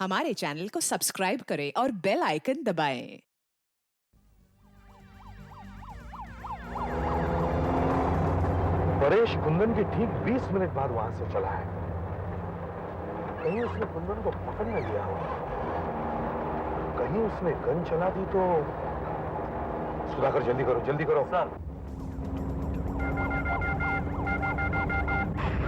हमारे चैनल को सब्सक्राइब करें और बेल आइकन दबाएं। परेश कुंदन के ठीक 20 मिनट बाद वहां से चला है। कहीं उसने कुंदन को पकड़ न लिया हो, कहीं उसने गन चला दी तो। सुधाकर जल्दी करो, जल्दी करो। Sir.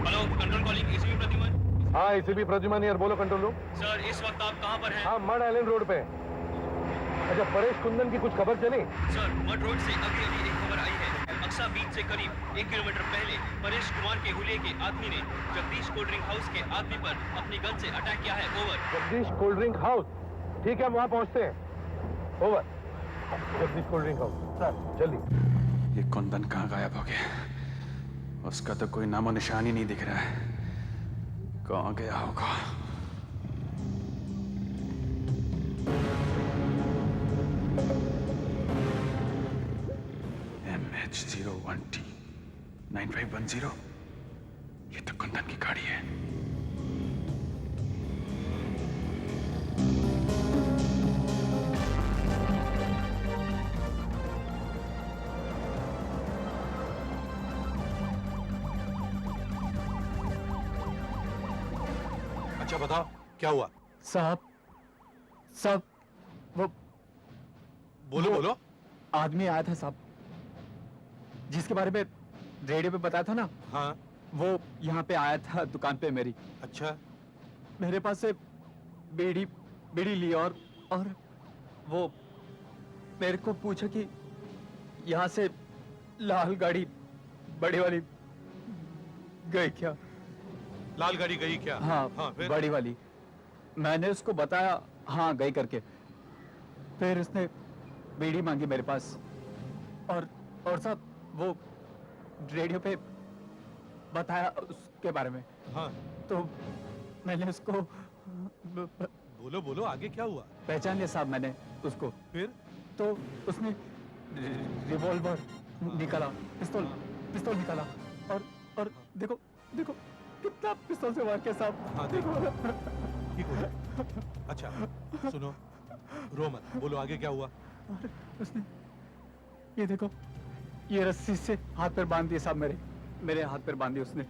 Hello, control calling ACB Pradyuman. हाँ, एसीबी प्रद्युमन यार, बोलो कंट्रोल रूम। सर, इस वक्त आप कहां पर हैं? हाँ, मड आइलैंड रोड पे। अच्छा, परेश कुंदन की कुछ खबर चली? सर, मड रोड से अभी एक खबर आई है। अक्सा बीच से करीब 1 किलोमीटर पहले परेश कुमार के हुलिये के आदमी ने जगदीश कोल्ड ड्रिंक हाउस के आदमी पर अपनी गन से अटैक किया है। Over. Jagdish cold drink house, ठीक है, हम वहां पहुंचते हैं। Over. Jagdish cold drink house, sir जल्दी। ये कुंदन कहाँ गायब हो गया? उसका तो कोई नामो निशान ही नहीं दिख रहा है। कहाँ गया होगा? MH01T 9510, ये तो कुंदन की गाड़ी है। अच्छा बताओ, क्या हुआ? साहब वो बोलो। आदमी आया था साहब, जिसके बारे में रेडियो पे बताया था ना। हाँ। वो यहाँ पे आया था दुकान पे मेरी। अच्छा। मेरे पास से बीड़ी ली और वो मेरे को पूछा कि यहाँ से लाल गाड़ी बड़ी वाली गई क्या? लाल गाड़ी गई क्या? हाँ, फिर? बड़ी वाली। मैंने उसको बताया हाँ गई करके। फिर उसने बीड़ी मांगी मेरे पास और साहब वो रेडियो पे बताया उसके बारे में। हाँ। तो मैंने उसको बोलो आगे क्या हुआ? पहचान लिया साहब मैंने उसको। फिर? तो उसने रिवॉल्वर निकाला, पिस्तौल निकाला और देखो कितना पिस्तौल से वार किया साहब। हाँ, ठीक हो गया। अच्छा सुनो, रो मत, बोलो आगे क्या हुआ? और उसने ये देखो, ये रस्सी से हाथ पैर बांध दिए साहब, मेरे हाथ पैर बांध दिए उसने।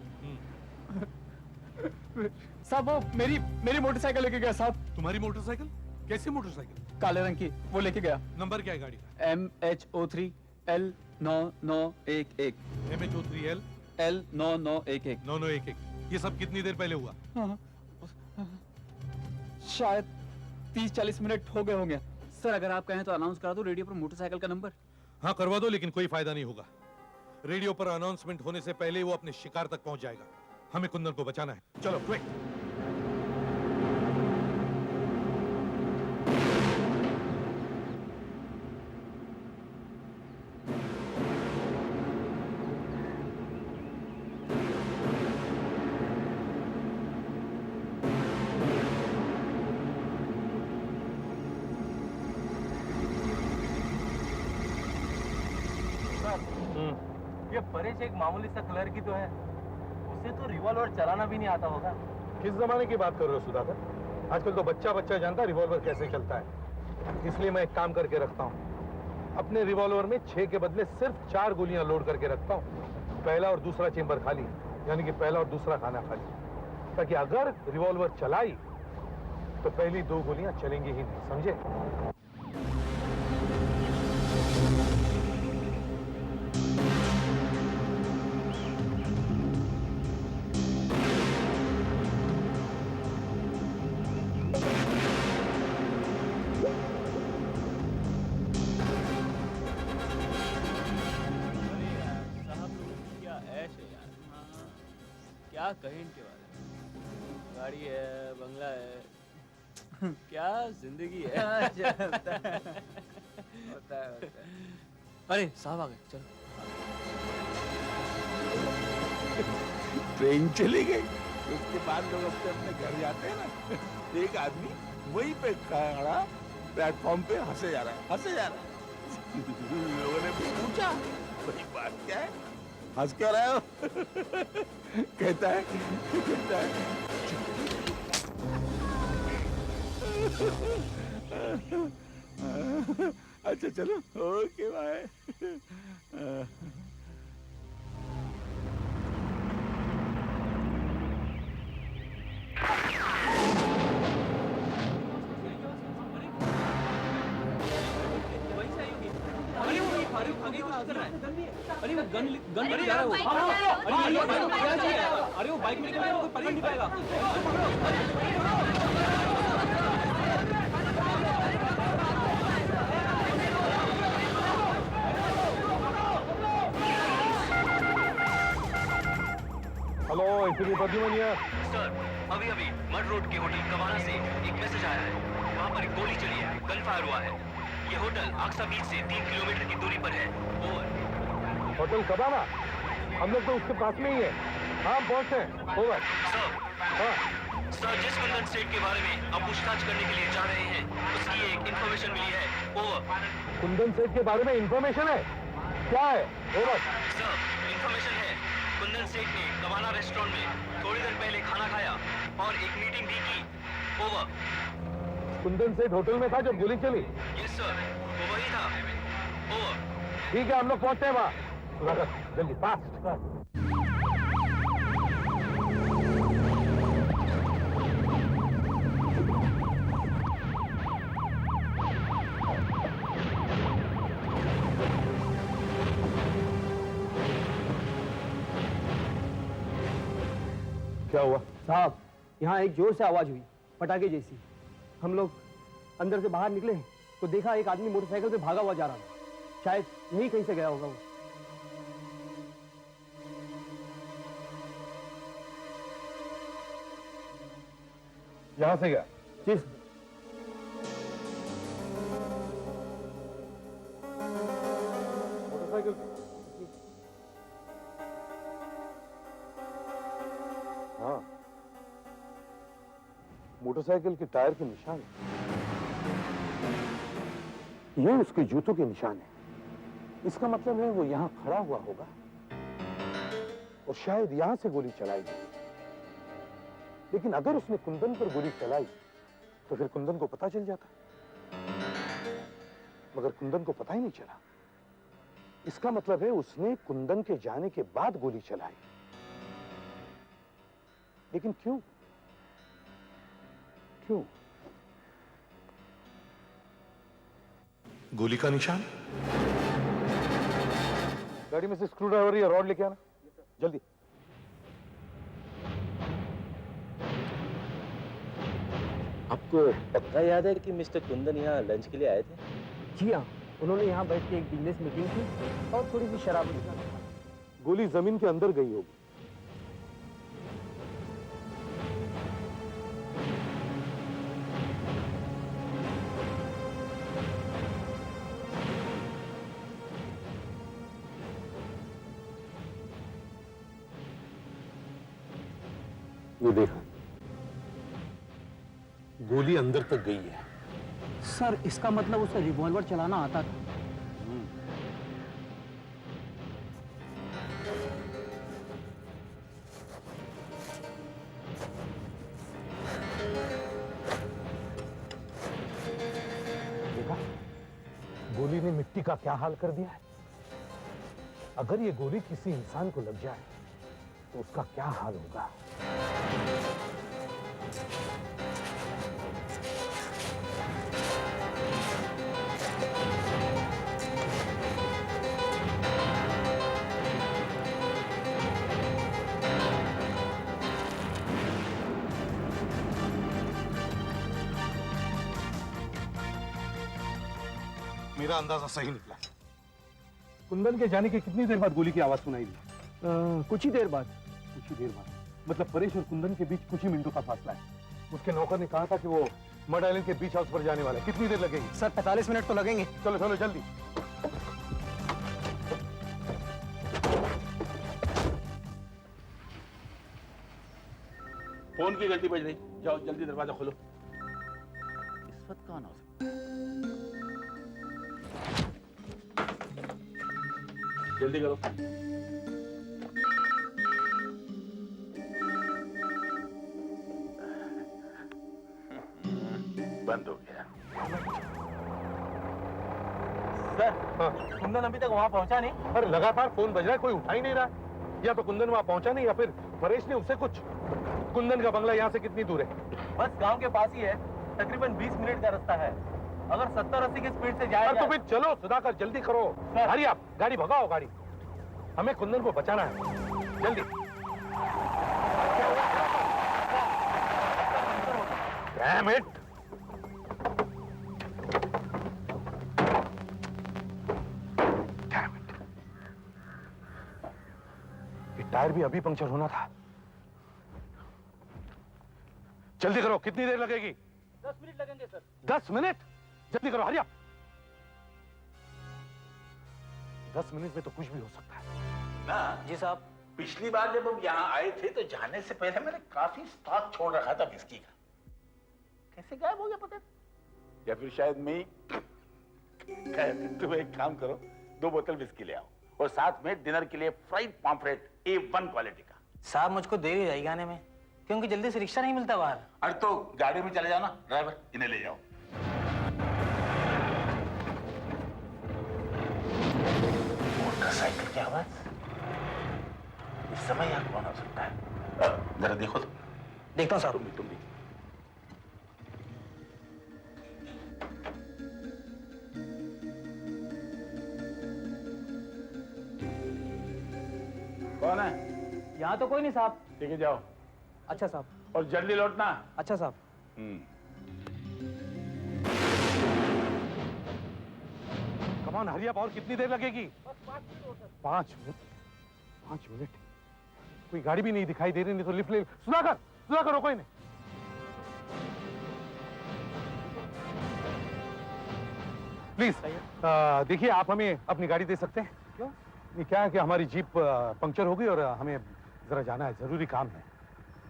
साहब वो मेरी मोटरसाइकिल लेके गया साहब। तुम्हारी मोटरसाइकिल? कैसी मोटरसाइकिल? काले रंग की, वो लेके गया। नंबर क्या है गाड़ी का? MH03 L9911। MH03L L9911। 9911। ये सब कितनी देर पहले हुआ? हाँ, शायद 30-40 मिनट हो गए होंगे सर। अगर आप कहें तो अनाउंस करा दो रेडियो पर मोटरसाइकिल का नंबर। हाँ करवा दो, लेकिन कोई फायदा नहीं होगा। रेडियो पर अनाउंसमेंट होने से पहले वो अपने शिकार तक पहुंच जाएगा। हमें कुंदन को बचाना है। चलो क्विक। ये परेश एक मामूली सा क्लर्क की तो है, उसे तो रिवॉल्वर चलाना भी नहीं आता होगा। किस जमाने की बात कर रहे हो सुधाकर? आजकल तो बच्चा जानता है रिवॉल्वर कैसे चलता है। इसलिए मैं एक काम करके रखता हूँ, अपने रिवॉल्वर में 6 के बदले सिर्फ 4 गोलियां लोड करके रखता हूँ। पहला और दूसरा चेंबर खाली, यानी कि पहला और दूसरा खाना खाली, ताकि अगर रिवॉल्वर चलाई तो पहली 2 गोलियां चलेंगी ही नहीं, समझे? क्या कहें इनके बारे में? गाड़ी है, बंगला है, क्या जिंदगी है। होता है। अरे साहब आ गए, चलो। ट्रेन चली गई, उसके बाद लोग अपने अपने घर जाते हैं ना। एक आदमी वहीं पे खड़ा प्लेटफॉर्म पे हंसे जा रहा है। लोगों ने पूछा बड़ी बात क्या है, हंस क्यों रहे हो? कहता है अच्छा चलो, ओके बाय। अरे वो गन लेके जा रहा है वो। अरे वो बाइक में लेके जा रहा है, वो पकड़ नहीं पाएगा। Hello, ACP Pradyuman here. Sir, अभी अभी मड रोड के होटल कबाना से एक मैसेज आया है। वहाँ पर एक गोली चली है, गन फायर हुआ है। ये होटल आक्सा बीच से 3 किलोमीटर की दूरी पर है। ओवर। होटल कबाना? हम लोग तो उसके पास में ही है। हाँ, पहुंचे। ओवर। सर, हाँ, सर जिस कुंदन सेठ के बारे में हम पूछताछ करने के लिए जा रहे हैं, उसकी एक इंफॉर्मेशन मिली है। ओवर। कुंदन सेठ के बारे में इंफॉर्मेशन है? क्या है? ओवर। सर, इंफॉर्मेशन है। कुंदन सेठ ने कबाना रेस्टोरेंट में थोड़ी देर पहले खाना खाया और एक मीटिंग भी की। ओवर। कुंदन सेठ होटल में था जब गोली चली? यस सर, वो वही था। ओवर। ठीक है, हम लोग पहुंचते हैं वहाँ। सुधाकर, जल्दी, फास्ट। क्या हुआ? साहब, यहाँ एक जोर से आवाज हुई, पटाखे जैसी। हम लोग अंदर से बाहर निकले तो देखा एक आदमी मोटरसाइकिल से भागा हुआ जा रहा था। शायद यही कहीं से गया होगा वो। यहाँ से गया? जी। मोटरसाइकिल? हाँ, मोटरसाइकिल के टायर के निशान। ये उसके जूतों के निशान है। इसका मतलब है वो यहां खड़ा हुआ होगा और शायद यहां से गोली चलाई गई। लेकिन अगर उसने कुंदन पर गोली चलाई तो फिर कुंदन को पता चल जाता, मगर कुंदन को पता ही नहीं चला। इसका मतलब है उसने कुंदन के जाने के बाद गोली चलाई। लेकिन क्यों? क्यों? गोली का निशान? गाड़ी में से स्क्रू ड्राइवर या रॉड लेके आना, जल्दी। आपको पक्का याद है कि मिस्टर कुंदन यहाँ लंच के लिए आए थे? जी हाँ, उन्होंने यहाँ बैठ के एक बिजनेस मीटिंग की और थोड़ी सी शराब पी। गोली जमीन के अंदर गई होगी। ये देखा, गोली अंदर तक गई है। सर, इसका मतलब उसे रिवॉल्वर चलाना आता था। देखा, गोली ने मिट्टी का क्या हाल कर दिया है। अगर ये गोली किसी इंसान को लग जाए तो उसका क्या हाल होगा। मेरा अंदाजा सही निकला। कुंदन के जाने के कितनी देर बाद गोली की आवाज सुनाई दी? कुछ ही देर बाद। कुछ ही देर बाद मतलब परेश और कुंदन के बीच कुछ ही मिनटों का फासला है। उसके नौकर ने कहा था कि वो मड आइलैंड के बीच हाउस पर जाने वाला है। कितनी देर लगेगी? सर, 45 मिनट तो लगेंगे। चलो चलो जल्दी। फोन की घंटी बज रही, जाओ जल्दी दरवाजा खोलो। इस वक्त कौन हो सकता है? जल्दी करो। बंद हो गया। सर, कुंदन अभी तक वहाँ पहुँचा नहीं। अरे लगातार फोन बज रहा है, कोई उठा ही नहीं रहा। या तो कुंदन वहाँ पहुँचा नहीं या फिर परेश ने उससे कुछ। कुंदन का बंगला यहाँ से कितनी दूर है? बस गांव के पास ही है, तकरीबन 20 मिनट का रास्ता है। अगर 70-80 की स्पीड से जाए तो फिर चलो सुधाकर, जल्दी करो। हरी आप, गाड़ी भगाओ गाड़ी। हमें कुंदन को बचाना है, जल्दी। Damn it! Damn it! ये टायर भी अभी पंक्चर होना था। जल्दी करो, कितनी देर लगेगी? 10 मिनट लगेंगे सर। 10 मिनट? जल्दी करो, हरी आप। 10 मिनट में तो कुछ भी हो सकता है। ना जी साहब। पिछली बार जब हम यहाँ आए थे तो जाने से पहले मैंने काफी स्टॉक छोड़ रखा था विस्की का। कैसे गायब हो गया पता नहीं? या फिर शायद मैं ही तुम एक काम करो, 2 बोतल विस्की ले आओ और साथ में डिनर के लिए फ्राइड पॉम्फ्रेट A1 क्वालिटी का। साहब मुझको देर हो जाएगी आने में, क्योंकि जल्दी से रिक्शा नहीं मिलता बाहर। अरे तो गाड़ी में चले जाओ ना, ड्राइवर इन्हें ले जाओ। मोटरसाइकिल की आवाज इस समय यहाँ कौन हो सकता है? जरा देखो तो। देखता हूँ साहब। तुम भी। कौन है? यहाँ तो कोई नहीं साहब। ठीक है जाओ। अच्छा साहब। और जल्दी लौटना। अच्छा साहब। कम ऑन हरी अप, और कितनी देर लगेगी? 5 मिनट? 5 मिनट? कोई गाड़ी भी नहीं दिखाई दे रही, नहीं तो लिफ्ट ले। सुधाकर, सुधाकर रोको इन्हें। प्लीज देखिए, आप हमें अपनी गाड़ी दे सकते हैं? क्यों? ये क्या है कि हमारी जीप पंक्चर हो गई और हमें जरा जाना है, जरूरी काम है।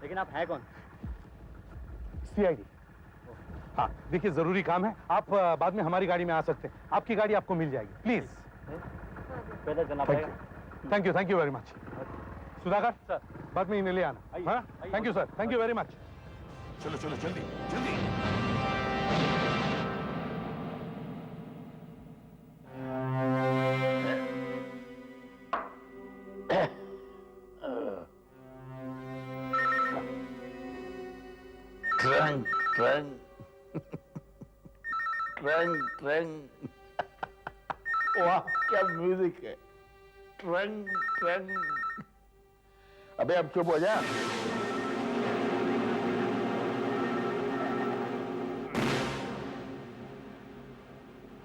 लेकिन आप हैं कौन? CID। हाँ देखिए, जरूरी काम है, आप बाद में हमारी गाड़ी में आ सकते हैं। आपकी गाड़ी आपको मिल जाएगी, प्लीज। पैदल चलना पड़ेगा। Thank you very much. Sudhakar sir, बाद में इन्हें ले आना। हाँ, thank you sir, thank you very much. चलो चलो जल्दी जल्दी। Trunk trunk trunk trunk. वाह क्या म्यूजिक है। Trunk trunk. अबे अब चुप हो जा।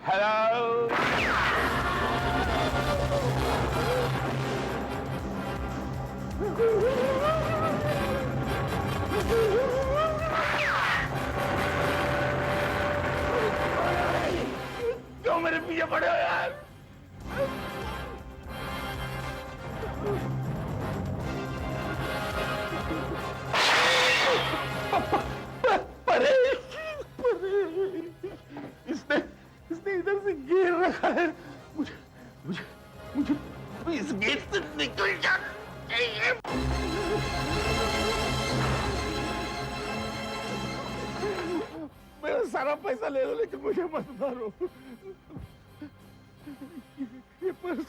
हेलो। क्यों मेरे पीछे पड़े हो यार? परेश, इसने इधर से घेर रखा है। मुझे इस गेट से निकल जाना चाहिए। मेरा सारा पैसा ले लो, लेकिन मुझे मत मारो। ये पर्स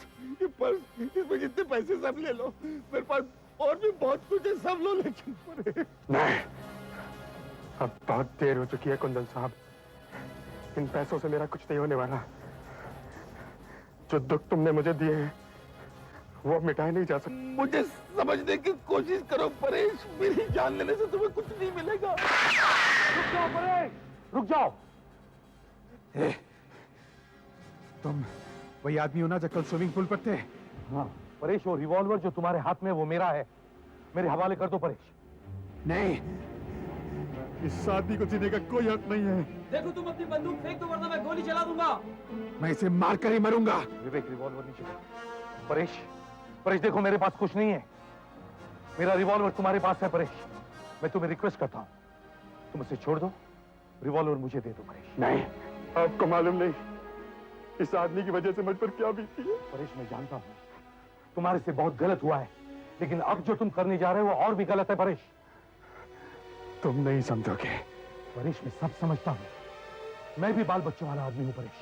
इसमें जितने पैसे सब ले लो। मेरे पास और भी बहुत कुछ है, सब लो, लेकिन नहीं, अब बहुत देर हो चुकी है कुंदन साहब। इन पैसों से मेरा कुछ नहीं होने वाला। जो दुख तुमने मुझे दिए हैं वो मिटाए नहीं जा सकते। मुझे समझने की कोशिश करो परेश, मेरी जान लेने से तुम्हें कुछ नहीं मिलेगा। रुक जाओ परेश, रुक जाओ। तुम वही आदमी हो ना जो कल स्विमिंग पूल पर थे? हाँ परेश, वो रिवॉल्वर जो तुम्हारे हाथ में वो मेरा है। मेरे हवाले कर दो परेश। नहीं, इस आदमी को जीने का कोई हक नहीं है। देखो तुम अपनी बंदूक फेंक दो, वरना मैं गोली चला दूंगा। मैं इसे मार कर ही मरूंगा। विवेक, रिवॉल्वर नीचे दो। परेश देखो, मेरे पास कुछ नहीं है। मेरा रिवॉल्वर तुम्हारे पास है परेश। मैं तुम्हें रिक्वेस्ट करता हूँ, तुम उसे छोड़ दो, रिवॉल्वर मुझे दे दो परेश। नहीं, आपको मालूम नहीं इस आदमी की वजह से मुझ पर क्या बीती है। परेश, मैं जानता हूँ तुम्हारे से बहुत गलत हुआ है, लेकिन अब जो तुम करने जा रहे हो वो और भी गलत है परेश। तुम नहीं समझोगे परेश, मैं सब समझता हूँ। मैं भी बाल बच्चों वाला आदमी हूं परेश।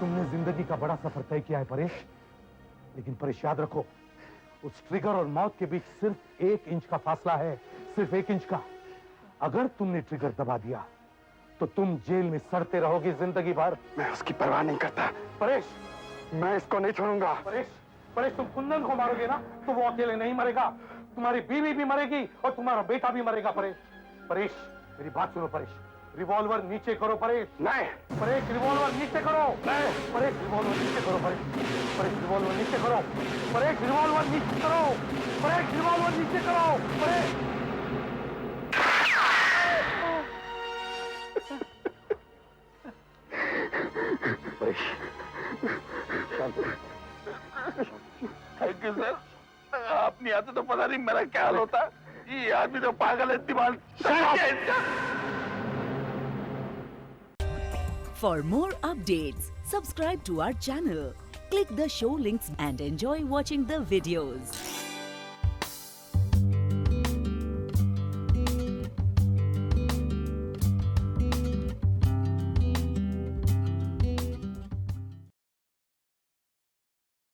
तुमने जिंदगी का बड़ा सफर तय किया है परेश, लेकिन परेश याद रखो, उस ट्रिगर और मौत के बीच सिर्फ 1 इंच का फासला है, सिर्फ 1 इंच का। अगर तुमने ट्रिगर दबा दिया तो तुम जेल में सड़ते रहोगे जिंदगी भर। मैं उसकी परवाह नहीं करता परेश, मैं इसको नहीं छोड़ूंगा। परेश, परेश, तुम कुंदन को मारोगे ना तो वो अकेले नहीं मरेगा, तुम्हारी बीवी भी मरेगी और तुम्हारा बेटा भी मरेगा। परेश, परेश, मेरी बात सुनो परेश, रिवॉल्वर नीचे करो परेश। नहीं परेश, रिवॉल्वर नीचे करो। नहीं परेश, रिवॉल्वर नीचे करो परेश। परेश, रिवॉल्वर नीचे करो। परेश, रिवॉल्वर नीचे करो। परेश, रिवॉल्वर नीचे करो। Paresh, thank you sir. आप नहीं आते तो पता नहीं मेरा क्या हाल होता। ये आदमी तो पागल है, दिमाग क्या है इसका? For more updates, subscribe to our channel, click the show links and enjoy watching the videos.